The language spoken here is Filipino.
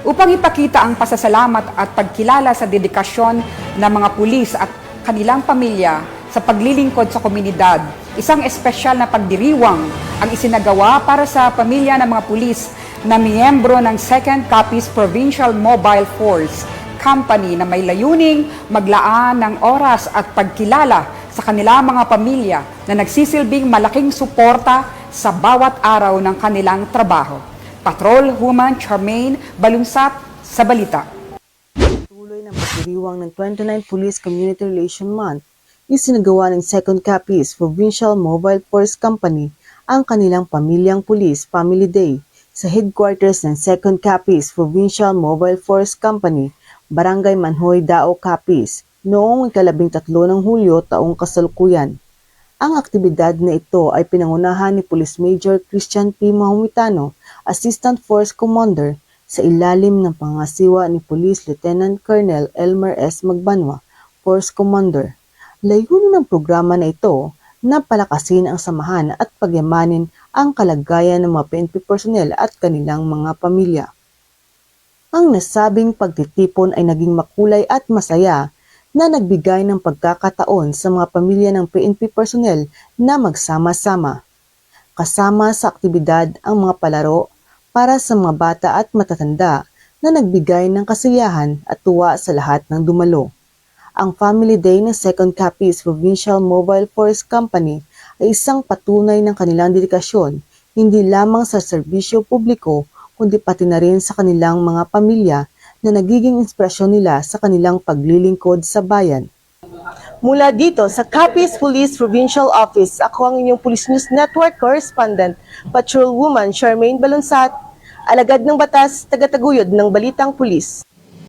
upang ipakita ang pasasalamat at pagkilala sa dedikasyon ng mga pulis at kanilang pamilya sa paglilingkod sa komunidad. Isang espesyal na pagdiriwang ang isinagawa para sa pamilya ng mga pulis na miyembro ng 2nd Capiz Provincial Mobile Force Company na may layuning maglaan ng oras at pagkilala sa kanilang mga pamilya na nagsisilbing malaking suporta sa bawat araw ng kanilang trabaho. Patrolwoman Charmaine Balunsat sa balita. Tuloy ng pagdiriwang ng 29 Police Community Relation Month, isinagawa ng 2nd Capiz Provincial Mobile Force Company ang kanilang Pamilyang Pulis Family Day sa headquarters ng 2nd Capiz Provincial Mobile Force Company, Barangay Manhoy, Dao, Capiz, noong 13 ng Hulyo taong kasalukuyan. Ang aktibidad na ito ay pinangunahan ni Police Major Christian P. Mahumitano, Assistant Force Commander, sa ilalim ng pangasiwa ni Police Lieutenant Colonel Elmer S. Magbanwa, Force Commander. Layunin ng programa na ito na palakasin ang samahan at pagyamanin ang kalagayan ng mga PNP personnel at kanilang mga pamilya. Ang nasabing pagtitipon ay naging makulay at masaya na nagbigay ng pagkakataon sa mga pamilya ng PNP personnel na magsama-sama. Kasama sa aktibidad ang mga palaro para sa mga bata at matatanda na nagbigay ng kasiyahan at tuwa sa lahat ng dumalo. Ang Family Day ng 2nd Capiz Provincial Mobile Force Company ay isang patunay ng kanilang dedikasyon hindi lamang sa serbisyo publiko kundi pati na rin sa kanilang mga pamilya na nagiging inspirasyon nila sa kanilang paglilingkod sa bayan. Mula dito sa Capiz Police Provincial Office, ako ang inyong Police News Network Correspondent, Patrolwoman Charmaine Balunsat, alagad ng batas, tagataguyod ng Balitang Pulis.